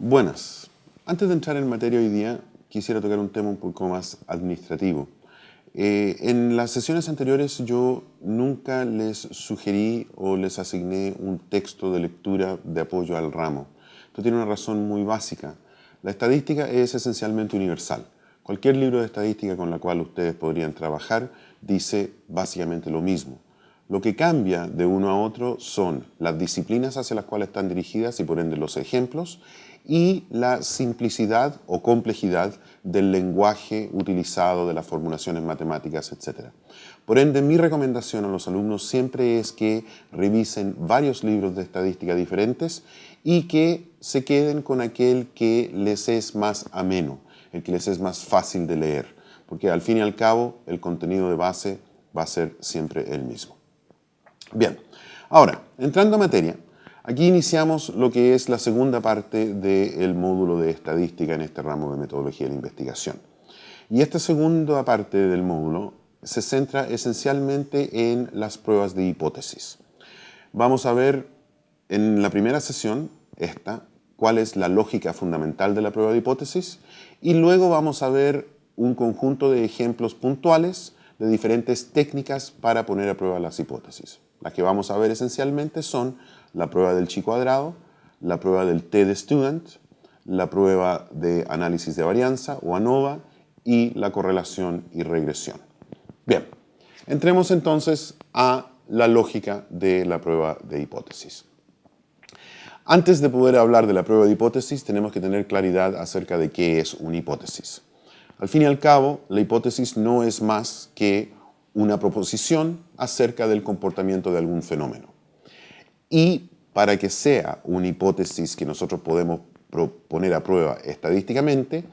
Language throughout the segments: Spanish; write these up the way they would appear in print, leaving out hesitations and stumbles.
Buenas. Antes de entrar en materia hoy día, quisiera tocar un tema un poco más administrativo. En las sesiones anteriores yo nunca les sugerí o les asigné un texto de lectura de apoyo al ramo. Esto tiene una razón muy básica. La estadística es esencialmente universal. Cualquier libro de estadística con la cual ustedes podrían trabajar dice básicamente lo mismo. Lo que cambia de uno a otro son las disciplinas hacia las cuales están dirigidas y por ende los ejemplos y la simplicidad o complejidad del lenguaje utilizado, de las formulaciones matemáticas, etc. Por ende, mi recomendación a los alumnos siempre es que revisen varios libros de estadística diferentes y que se queden con aquel que les es más ameno, el que les es más fácil de leer, porque al fin y al cabo el contenido de base va a ser siempre el mismo. Bien, ahora, entrando a materia, aquí iniciamos lo que es la segunda parte del módulo de estadística en este ramo de metodología de la investigación. Y esta segunda parte del módulo se centra esencialmente en las pruebas de hipótesis. Vamos a ver en la primera sesión, cuál es la lógica fundamental de la prueba de hipótesis, y luego vamos a ver un conjunto de ejemplos puntuales de diferentes técnicas para poner a prueba las hipótesis. Las que vamos a ver esencialmente son la prueba del chi cuadrado, la prueba del T de student, la prueba de análisis de varianza o ANOVA y la correlación y regresión. Bien, entremos entonces a la lógica de la prueba de hipótesis. Antes de poder hablar de la prueba de hipótesis, tenemos que tener claridad acerca de qué es una hipótesis. Al fin y al cabo, la hipótesis no es más que una proposición acerca del comportamiento de algún fenómeno. Y para que sea una hipótesis que nosotros podemos poner a prueba estadísticamente,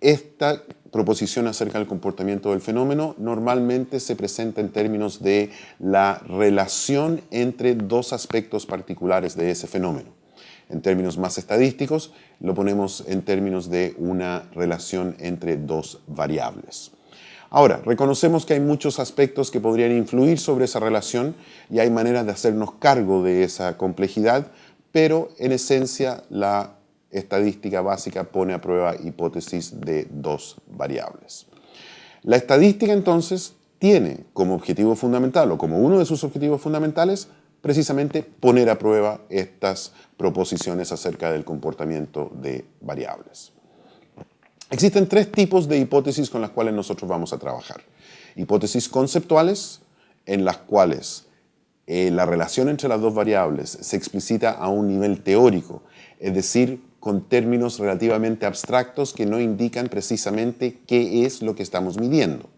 esta proposición acerca del comportamiento del fenómeno normalmente se presenta en términos de la relación entre dos aspectos particulares de ese fenómeno. En términos más estadísticos, lo ponemos en términos de una relación entre dos variables. Ahora, reconocemos que hay muchos aspectos que podrían influir sobre esa relación y hay maneras de hacernos cargo de esa complejidad, pero en esencia la estadística básica pone a prueba hipótesis de dos variables. La estadística entonces tiene como objetivo fundamental o como uno de sus objetivos fundamentales precisamente poner a prueba estas proposiciones acerca del comportamiento de variables. Existen tres tipos de hipótesis con las cuales nosotros vamos a trabajar. Hipótesis conceptuales, en las cuales la relación entre las dos variables se explicita a un nivel teórico, es decir, con términos relativamente abstractos que no indican precisamente qué es lo que estamos midiendo.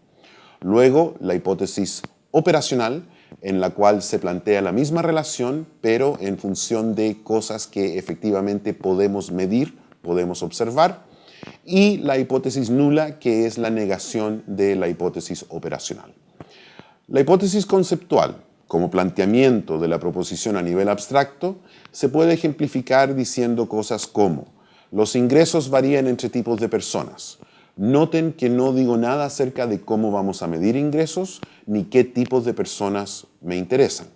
Luego, la hipótesis operacional, en la cual se plantea la misma relación, pero en función de cosas que efectivamente podemos medir, podemos observar. Y la hipótesis nula, que es la negación de la hipótesis operacional. La hipótesis conceptual, como planteamiento de la proposición a nivel abstracto, se puede ejemplificar diciendo cosas como: los ingresos varían entre tipos de personas. Noten que no digo nada acerca de cómo vamos a medir ingresos ni qué tipos de personas me interesan.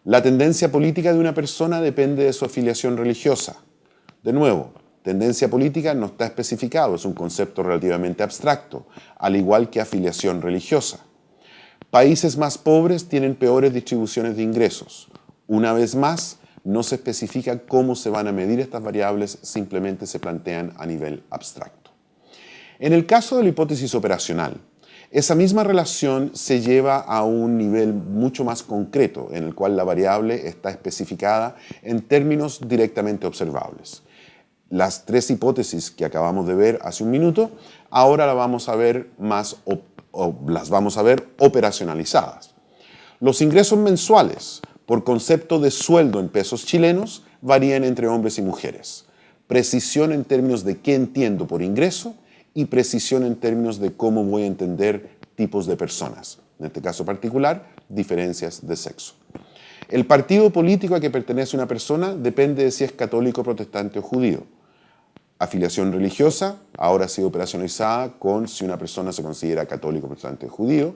La tendencia política de una persona depende de su afiliación religiosa. De nuevo, tendencia política no está especificado, es un concepto relativamente abstracto, al igual que afiliación religiosa. Países más pobres tienen peores distribuciones de ingresos. Una vez más, no se especifica cómo se van a medir estas variables, simplemente se plantean a nivel abstracto. En el caso de la hipótesis operacional, esa misma relación se lleva a un nivel mucho más concreto, en el cual la variable está especificada en términos directamente observables. Las tres hipótesis que acabamos de ver hace un minuto, ahora las vamos a ver operacionalizadas. Los ingresos mensuales por concepto de sueldo en pesos chilenos varían entre hombres y mujeres. Precisión en términos de qué entiendo por ingreso y precisión en términos de cómo voy a entender tipos de personas. En este caso particular, diferencias de sexo. El partido político a que pertenece una persona depende de si es católico, protestante o judío. Afiliación religiosa ahora ha sido operacionalizada con si una persona se considera católico, protestante o judío.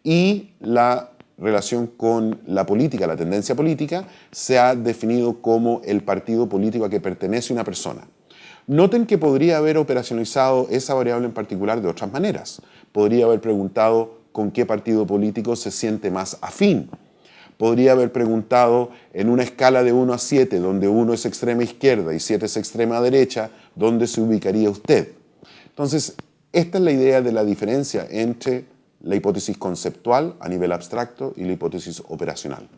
Y la relación con la política, la tendencia política, se ha definido como el partido político a que pertenece una persona. Noten que podría haber operacionalizado esa variable en particular de otras maneras. Podría haber preguntado con qué partido político se siente más afín. Podría haber preguntado en una escala de 1 a 7, donde 1 es extrema izquierda y 7 es extrema derecha, ¿dónde se ubicaría usted? Entonces, esta es la idea de la diferencia entre la hipótesis conceptual a nivel abstracto y la hipótesis operacional.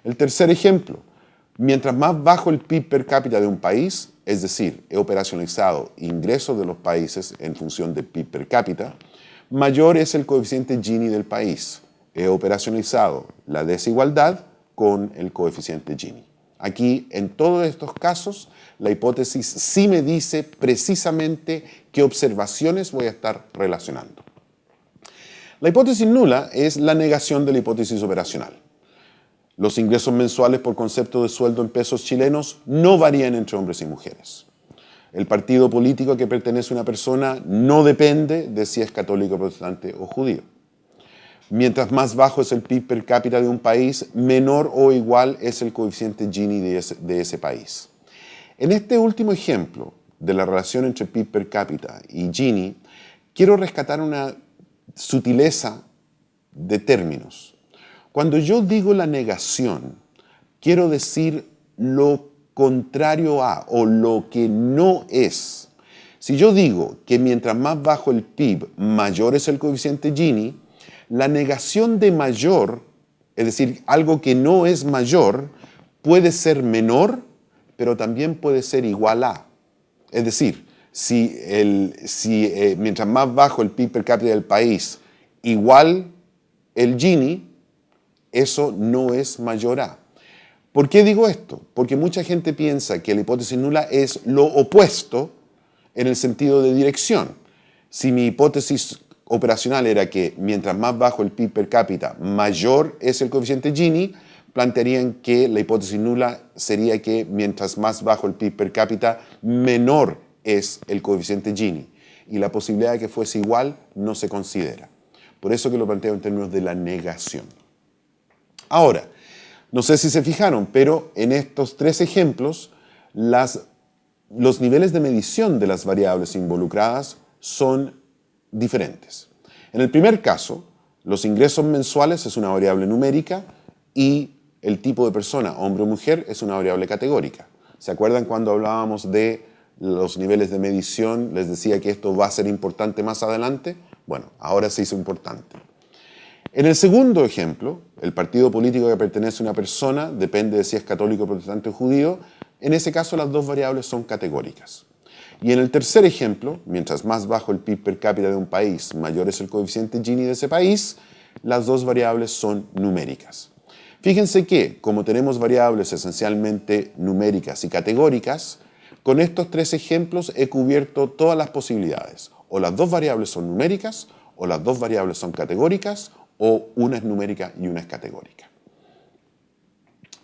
El tercer ejemplo, mientras más bajo el PIB per cápita de un país, es decir, he operacionalizado ingresos de los países en función del PIB per cápita, mayor es el coeficiente Gini del país. He operacionalizado la desigualdad con el coeficiente Gini. Aquí, en todos estos casos, la hipótesis sí me dice precisamente qué observaciones voy a estar relacionando. La hipótesis nula es la negación de la hipótesis operacional. Los ingresos mensuales por concepto de sueldo en pesos chilenos no varían entre hombres y mujeres. El partido político a que pertenece una persona no depende de si es católico, protestante o judío. Mientras más bajo es el PIB per cápita de un país, menor o igual es el coeficiente Gini de ese país. En este último ejemplo de la relación entre PIB per cápita y Gini, quiero rescatar una sutileza de términos. Cuando yo digo la negación, quiero decir lo contrario a o lo que no es. Si yo digo que mientras más bajo el PIB, mayor es el coeficiente Gini, la negación de mayor, es decir, algo que no es mayor, puede ser menor, pero también puede ser igual a. Es decir, mientras más bajo el PIB per cápita del país, igual el Gini, eso no es mayor a. ¿Por qué digo esto? Porque mucha gente piensa que la hipótesis nula es lo opuesto en el sentido de dirección. Si mi hipótesis operacional era que mientras más bajo el PIB per cápita, mayor es el coeficiente Gini, plantearían que la hipótesis nula sería que mientras más bajo el PIB per cápita, menor es el coeficiente Gini. Y la posibilidad de que fuese igual no se considera. Por eso que lo planteo en términos de la negación. Ahora, no sé si se fijaron, pero en estos tres ejemplos, los niveles de medición de las variables involucradas son diferentes. En el primer caso, los ingresos mensuales es una variable numérica y el tipo de persona, hombre o mujer, es una variable categórica. ¿Se acuerdan cuando hablábamos de los niveles de medición? Les decía que esto va a ser importante más adelante. Bueno, ahora se hizo importante. En el segundo ejemplo, el partido político que pertenece a una persona depende de si es católico, protestante o judío. En ese caso, las dos variables son categóricas. Y en el tercer ejemplo, mientras más bajo el PIB per cápita de un país, mayor es el coeficiente Gini de ese país, las dos variables son numéricas. Fíjense que, como tenemos variables esencialmente numéricas y categóricas, con estos tres ejemplos he cubierto todas las posibilidades. O las dos variables son numéricas, o las dos variables son categóricas, o una es numérica y una es categórica.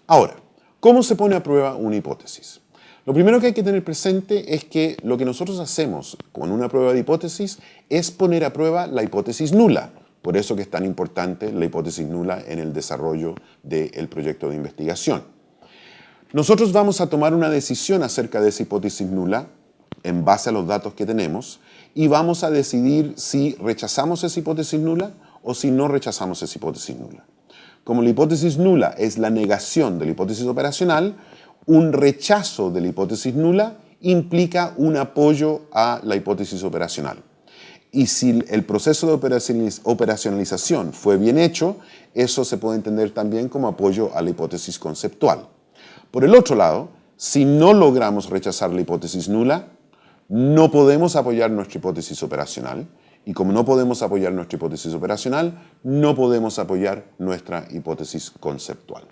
Ahora, ¿cómo se pone a prueba una hipótesis? Lo primero que hay que tener presente es que lo que nosotros hacemos con una prueba de hipótesis es poner a prueba la hipótesis nula. Por eso que es tan importante la hipótesis nula en el desarrollo del proyecto de investigación. Nosotros vamos a tomar una decisión acerca de esa hipótesis nula en base a los datos que tenemos y vamos a decidir si rechazamos esa hipótesis nula o si no rechazamos esa hipótesis nula. Como la hipótesis nula es la negación de la hipótesis operacional, un rechazo de la hipótesis nula implica un apoyo a la hipótesis operacional. Y si el proceso de operacionalización fue bien hecho, eso se puede entender también como apoyo a la hipótesis conceptual. Por el otro lado, si no logramos rechazar la hipótesis nula, no podemos apoyar nuestra hipótesis operacional. Y como no podemos apoyar nuestra hipótesis operacional, no podemos apoyar nuestra hipótesis conceptual.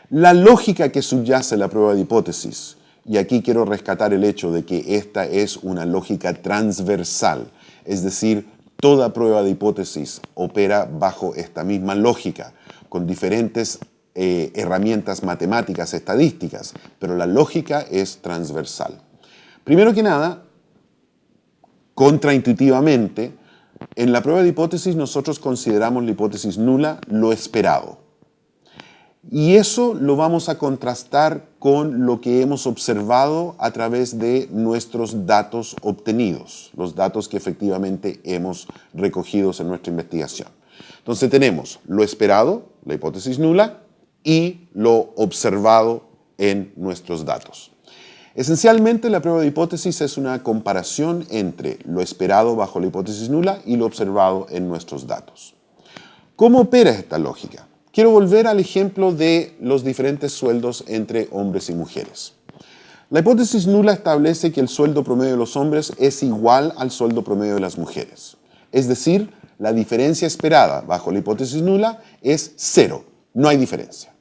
La lógica que subyace la prueba de hipótesis, y aquí quiero rescatar el hecho de que esta es una lógica transversal, es decir, toda prueba de hipótesis opera bajo esta misma lógica, con diferentes herramientas matemáticas, estadísticas, pero la lógica es transversal. Primero que nada, contraintuitivamente, en la prueba de hipótesis nosotros consideramos la hipótesis nula lo esperado. Y eso lo vamos a contrastar con lo que hemos observado a través de nuestros datos obtenidos, los datos que efectivamente hemos recogido en nuestra investigación. Entonces tenemos lo esperado, la hipótesis nula, y lo observado en nuestros datos. Esencialmente, la prueba de hipótesis es una comparación entre lo esperado bajo la hipótesis nula y lo observado en nuestros datos. ¿Cómo opera esta lógica? Quiero volver al ejemplo de los diferentes sueldos entre hombres y mujeres. La hipótesis nula establece que el sueldo promedio de los hombres es igual al sueldo promedio de las mujeres. Es decir, la diferencia esperada bajo la hipótesis nula es cero, no hay diferencia.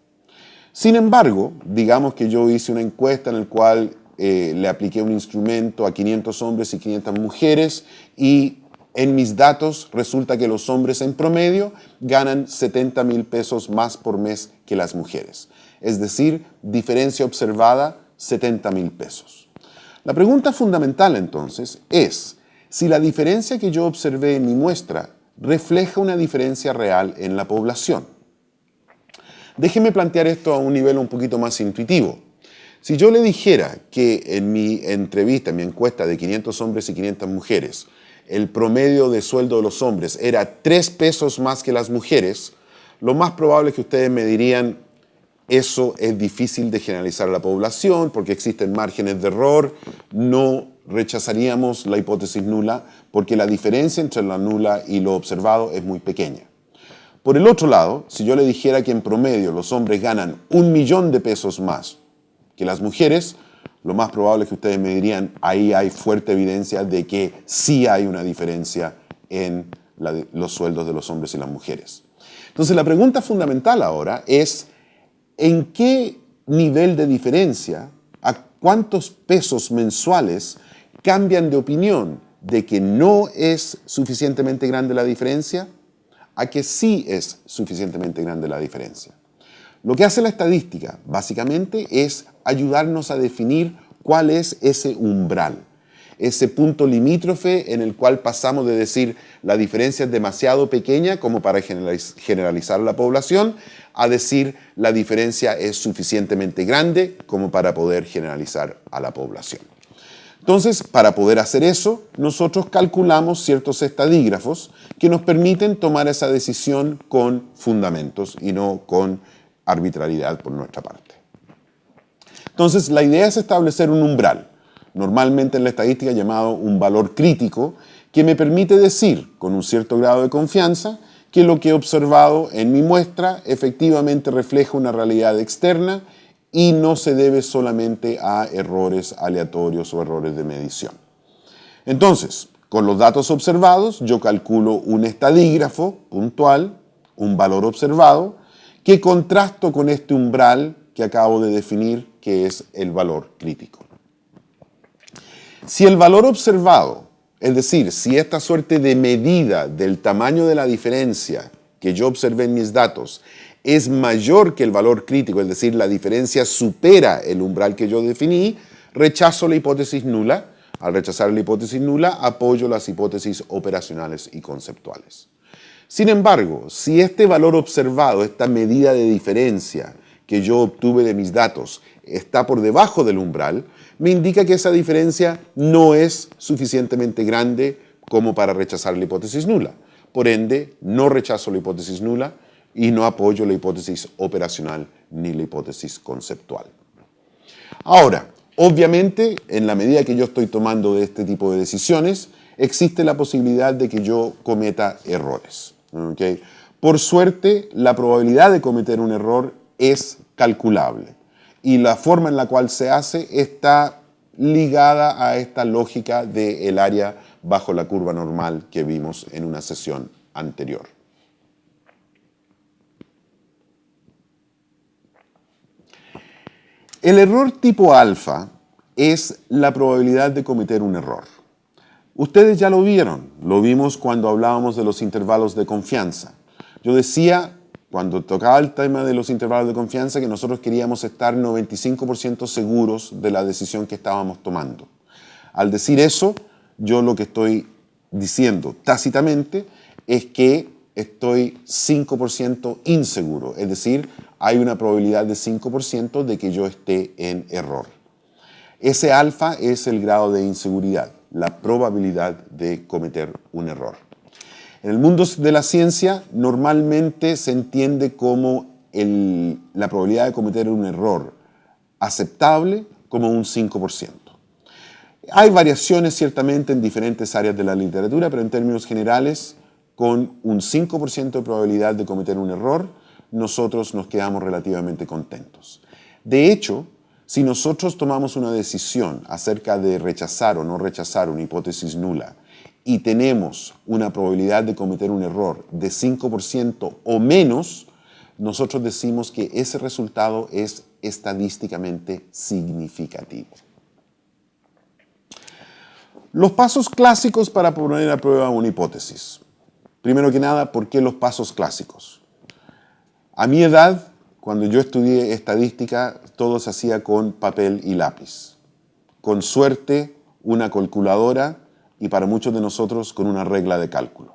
Sin embargo, digamos que yo hice una encuesta en la cual le apliqué un instrumento a 500 hombres y 500 mujeres y en mis datos resulta que los hombres en promedio ganan 70,000 pesos más por mes que las mujeres. Es decir, diferencia observada, 70,000 pesos. La pregunta fundamental entonces es si la diferencia que yo observé en mi muestra refleja una diferencia real en la población. Déjeme plantear esto a un nivel un poquito más intuitivo. Si yo le dijera que en mi entrevista, en mi encuesta de 500 hombres y 500 mujeres, el promedio de sueldo de los hombres era 3 pesos más que las mujeres, lo más probable es que ustedes me dirían, eso es difícil de generalizar a la población porque existen márgenes de error, no rechazaríamos la hipótesis nula porque la diferencia entre la nula y lo observado es muy pequeña. Por el otro lado, si yo le dijera que en promedio los hombres ganan 1.000.000 de pesos más que las mujeres, lo más probable es que ustedes me dirían, ahí hay fuerte evidencia de que sí hay una diferencia en los sueldos de los hombres y las mujeres. Entonces la pregunta fundamental ahora es, ¿en qué nivel de diferencia, a cuántos pesos mensuales cambian de opinión de que no es suficientemente grande la diferencia a que sí es suficientemente grande la diferencia? Lo que hace la estadística, básicamente, es ayudarnos a definir cuál es ese umbral, ese punto limítrofe en el cual pasamos de decir la diferencia es demasiado pequeña como para generalizar a la población, a decir la diferencia es suficientemente grande como para poder generalizar a la población. Entonces, para poder hacer eso, nosotros calculamos ciertos estadígrafos que nos permiten tomar esa decisión con fundamentos y no con arbitrariedad por nuestra parte. Entonces, la idea es establecer un umbral, normalmente en la estadística llamado un valor crítico, que me permite decir, con un cierto grado de confianza, que lo que he observado en mi muestra efectivamente refleja una realidad externa y no se debe solamente a errores aleatorios o errores de medición. Entonces, con los datos observados, yo calculo un estadígrafo puntual, un valor observado, que contrasto con este umbral que acabo de definir, que es el valor crítico. Si el valor observado, es decir, si esta suerte de medida del tamaño de la diferencia que yo observé en mis datos es mayor que el valor crítico, es decir, la diferencia supera el umbral que yo definí, rechazo la hipótesis nula. Al rechazar la hipótesis nula, apoyo las hipótesis operacionales y conceptuales. Sin embargo, si este valor observado, esta medida de diferencia que yo obtuve de mis datos, está por debajo del umbral, me indica que esa diferencia no es suficientemente grande como para rechazar la hipótesis nula. Por ende, no rechazo la hipótesis nula y no apoyo la hipótesis operacional ni la hipótesis conceptual. Ahora, obviamente, en la medida que yo estoy tomando de este tipo de decisiones, existe la posibilidad de que yo cometa errores. ¿Okay? Por suerte, la probabilidad de cometer un error es calculable y la forma en la cual se hace está ligada a esta lógica del área bajo la curva normal que vimos en una sesión anterior. El error tipo alfa es la probabilidad de cometer un error. Ustedes ya lo vieron, lo vimos cuando hablábamos de los intervalos de confianza. Yo decía, cuando tocaba el tema de los intervalos de confianza, que nosotros queríamos estar 95% seguros de la decisión que estábamos tomando. Al decir eso, yo lo que estoy diciendo tácitamente es que estoy 5% inseguro, es decir, hay una probabilidad de 5% de que yo esté en error. Ese alfa es el grado de inseguridad, la probabilidad de cometer un error. En el mundo de la ciencia normalmente se entiende como la probabilidad de cometer un error aceptable como un 5%. Hay variaciones ciertamente en diferentes áreas de la literatura, pero en términos generales, con un 5% de probabilidad de cometer un error, nosotros nos quedamos relativamente contentos. De hecho, si nosotros tomamos una decisión acerca de rechazar o no rechazar una hipótesis nula y tenemos una probabilidad de cometer un error de 5% o menos, nosotros decimos que ese resultado es estadísticamente significativo. Los pasos clásicos para poner a prueba una hipótesis. Primero que nada, ¿por qué los pasos clásicos? A mi edad, cuando yo estudié estadística, todo se hacía con papel y lápiz. Con suerte, una calculadora y para muchos de nosotros con una regla de cálculo.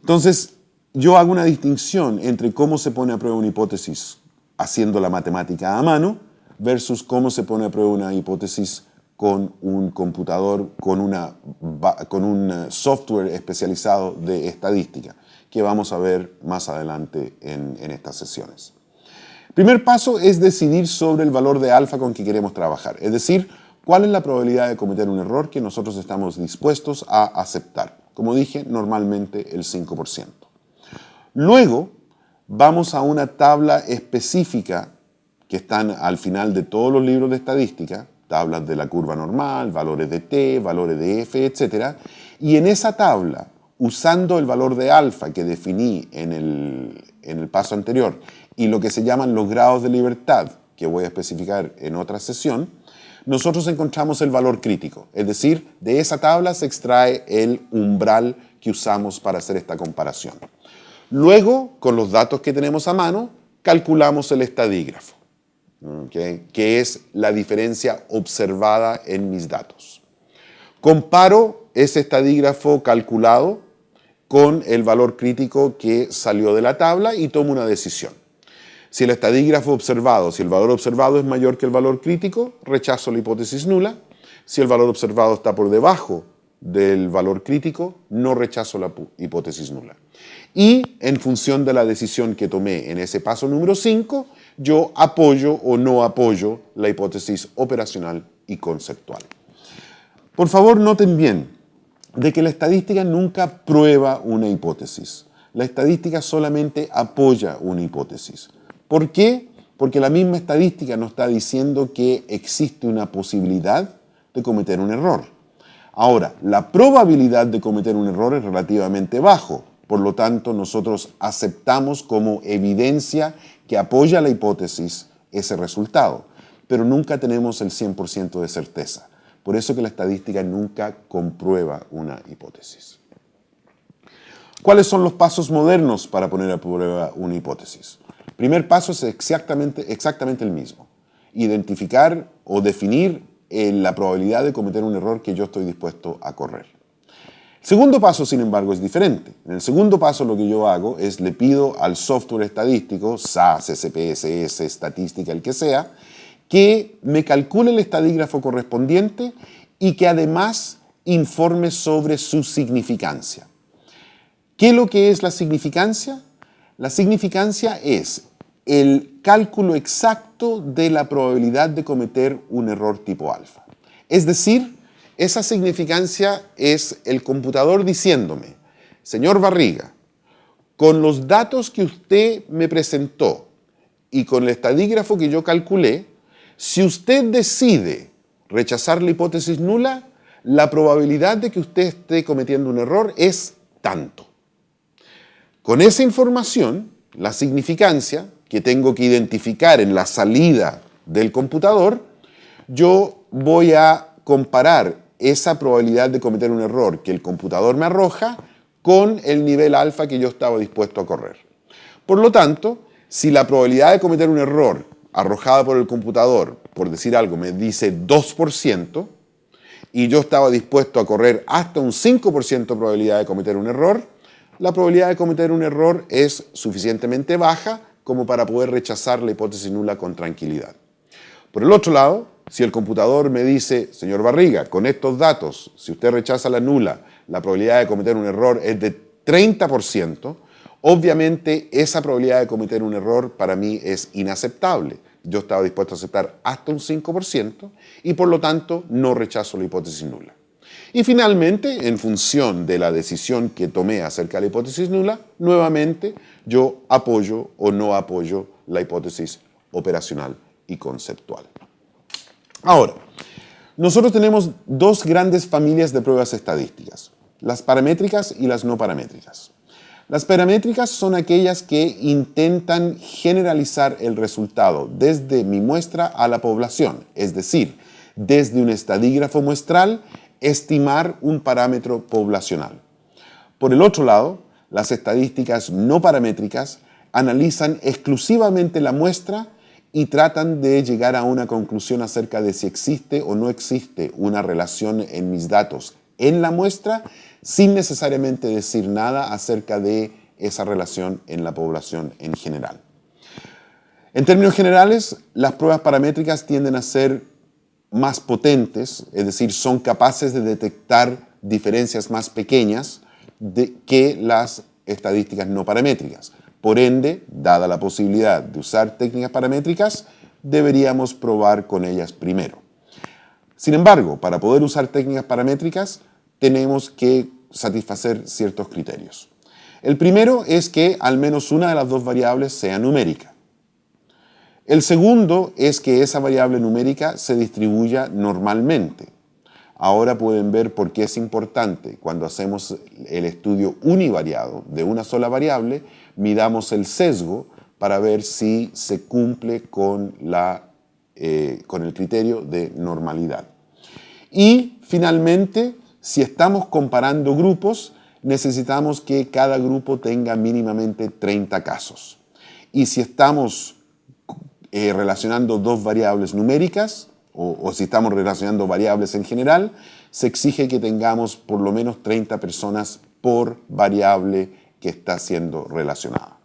Entonces, yo hago una distinción entre cómo se pone a prueba una hipótesis haciendo la matemática a mano versus cómo se pone a prueba una hipótesis con un computador, con un software especializado de estadística, que vamos a ver más adelante en estas sesiones. El primer paso es decidir sobre el valor de alfa con que queremos trabajar, es decir, cuál es la probabilidad de cometer un error que nosotros estamos dispuestos a aceptar. Como dije, normalmente el 5%. Luego, vamos a una tabla específica que están al final de todos los libros de estadística, tablas de la curva normal, valores de t, valores de f, etc. Y en esa tabla, usando el valor de alfa que definí en el paso anterior y lo que se llaman los grados de libertad, que voy a especificar en otra sesión, nosotros encontramos el valor crítico. Es decir, de esa tabla se extrae el umbral que usamos para hacer esta comparación. Luego, con los datos que tenemos a mano, calculamos el estadígrafo, ¿okay? Que es la diferencia observada en mis datos. Comparo ese estadígrafo calculado con el valor crítico que salió de la tabla y tomo una decisión. Si el estadígrafo observado, si el valor observado es mayor que el valor crítico, rechazo la hipótesis nula. Si el valor observado está por debajo del valor crítico, no rechazo la hipótesis nula. Y en función de la decisión que tomé en ese paso número 5, yo apoyo o no apoyo la hipótesis operacional y conceptual. Por favor, noten bien de que la estadística nunca prueba una hipótesis. La estadística solamente apoya una hipótesis. ¿Por qué? Porque la misma estadística nos está diciendo que existe una posibilidad de cometer un error. Ahora, la probabilidad de cometer un error es relativamente bajo. Por lo tanto, nosotros aceptamos como evidencia que apoya la hipótesis ese resultado. Pero nunca tenemos el 100% de certeza. Por eso que la estadística nunca comprueba una hipótesis. ¿Cuáles son los pasos modernos para poner a prueba una hipótesis? El primer paso es exactamente el mismo. Identificar o definir la probabilidad de cometer un error que yo estoy dispuesto a correr. El segundo paso, sin embargo, es diferente. En el segundo paso lo que yo hago es le pido al software estadístico, SAS, SPSS, estadística, el que sea, que me calcule el estadígrafo correspondiente y que además informe sobre su significancia. ¿Qué es lo que es la significancia? La significancia es el cálculo exacto de la probabilidad de cometer un error tipo alfa. Es decir, esa significancia es el computador diciéndome, señor Barriga, con los datos que usted me presentó y con el estadígrafo que yo calculé, si usted decide rechazar la hipótesis nula, la probabilidad de que usted esté cometiendo un error es tanto. Con esa información, la significancia que tengo que identificar en la salida del computador, yo voy a comparar esa probabilidad de cometer un error que el computador me arroja con el nivel alfa que yo estaba dispuesto a correr. Por lo tanto, si la probabilidad de cometer un error arrojada por el computador, por decir algo, me dice 2%, y yo estaba dispuesto a correr hasta un 5% probabilidad de cometer un error, la probabilidad de cometer un error es suficientemente baja como para poder rechazar la hipótesis nula con tranquilidad. Por el otro lado, si el computador me dice, señor Barriga, con estos datos, si usted rechaza la nula, la probabilidad de cometer un error es de 30%, obviamente esa probabilidad de cometer un error para mí es inaceptable. Yo estaba dispuesto a aceptar hasta un 5% y por lo tanto no rechazo la hipótesis nula. Y finalmente, en función de la decisión que tomé acerca de la hipótesis nula, nuevamente yo apoyo o no apoyo la hipótesis operacional y conceptual. Ahora, nosotros tenemos dos grandes familias de pruebas estadísticas, las paramétricas y las no paramétricas. Las paramétricas son aquellas que intentan generalizar el resultado desde mi muestra a la población, es decir, desde un estadígrafo muestral, estimar un parámetro poblacional. Por el otro lado, las estadísticas no paramétricas analizan exclusivamente la muestra y tratan de llegar a una conclusión acerca de si existe o no existe una relación en mis datos en la muestra, sin necesariamente decir nada acerca de esa relación en la población en general. En términos generales, las pruebas paramétricas tienden a ser más potentes, es decir, son capaces de detectar diferencias más pequeñas que las estadísticas no paramétricas. Por ende, dada la posibilidad de usar técnicas paramétricas, deberíamos probar con ellas primero. Sin embargo, para poder usar técnicas paramétricas, tenemos que satisfacer ciertos criterios. El primero es que al menos una de las dos variables sea numérica. El segundo es que esa variable numérica se distribuya normalmente. Ahora pueden ver por qué es importante cuando hacemos el estudio univariado de una sola variable, midamos el sesgo para ver si se cumple con el criterio de normalidad. Y finalmente, si estamos comparando grupos, necesitamos que cada grupo tenga mínimamente 30 casos. Y si estamos relacionando dos variables numéricas, o si estamos relacionando variables en general, se exige que tengamos por lo menos 30 personas por variable que está siendo relacionada.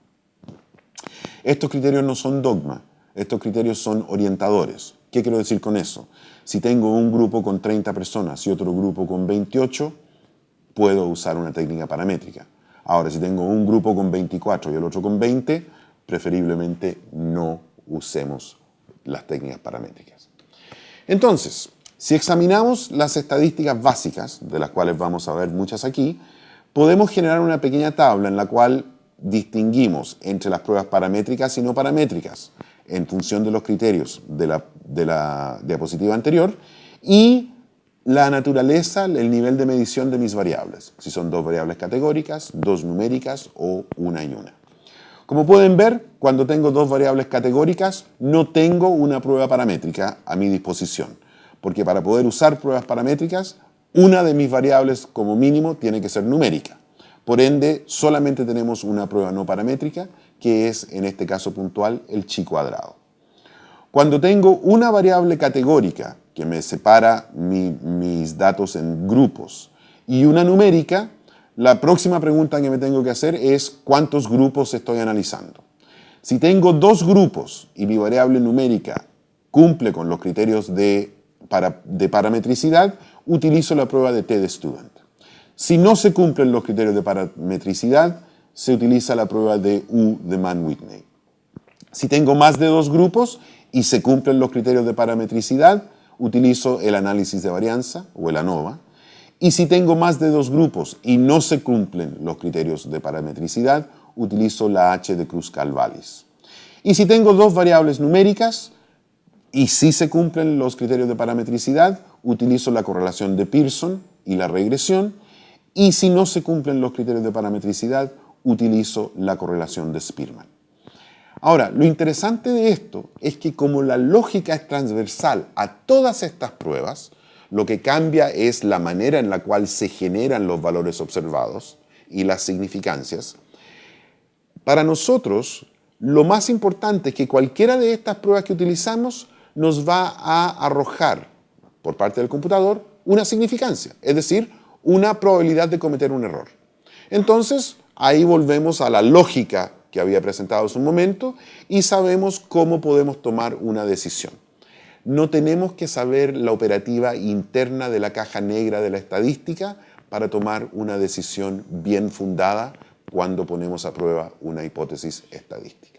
Estos criterios no son dogma, estos criterios son orientadores. ¿Qué quiero decir con eso? Si tengo un grupo con 30 personas y otro grupo con 28, puedo usar una técnica paramétrica. Ahora, si tengo un grupo con 24 y el otro con 20, preferiblemente no usemos las técnicas paramétricas. Entonces, si examinamos las estadísticas básicas, de las cuales vamos a ver muchas aquí, podemos generar una pequeña tabla en la cual distinguimos entre las pruebas paramétricas y no paramétricas en función de los criterios de la diapositiva anterior y la naturaleza, el nivel de medición de mis variables, si son dos variables categóricas, dos numéricas o una y una. Como pueden ver, cuando tengo dos variables categóricas, no tengo una prueba paramétrica a mi disposición, porque para poder usar pruebas paramétricas, una de mis variables como mínimo tiene que ser numérica. Por ende, solamente tenemos una prueba no paramétrica, que es, en este caso puntual, el chi cuadrado. Cuando tengo una variable categórica, que me separa mis datos en grupos, y una numérica, la próxima pregunta que me tengo que hacer es ¿cuántos grupos estoy analizando? Si tengo dos grupos y mi variable numérica cumple con los criterios de parametricidad, utilizo la prueba de T de student. Si no se cumplen los criterios de parametricidad, se utiliza la prueba de U de Mann-Whitney. Si tengo más de dos grupos y se cumplen los criterios de parametricidad, utilizo el análisis de varianza o el ANOVA. Y si tengo más de dos grupos y no se cumplen los criterios de parametricidad, utilizo la H de Kruskal-Wallis. Y si tengo dos variables numéricas y sí se cumplen los criterios de parametricidad, utilizo la correlación de Pearson y la regresión. Y si no se cumplen los criterios de parametricidad, utilizo la correlación de Spearman. Ahora, lo interesante de esto es que como la lógica es transversal a todas estas pruebas, lo que cambia es la manera en la cual se generan los valores observados y las significancias. Para nosotros, lo más importante es que cualquiera de estas pruebas que utilizamos nos va a arrojar, por parte del computador, una significancia, es decir, una probabilidad de cometer un error. Entonces, ahí volvemos a la lógica que había presentado en su momento y sabemos cómo podemos tomar una decisión. No tenemos que saber la operativa interna de la caja negra de la estadística para tomar una decisión bien fundada cuando ponemos a prueba una hipótesis estadística.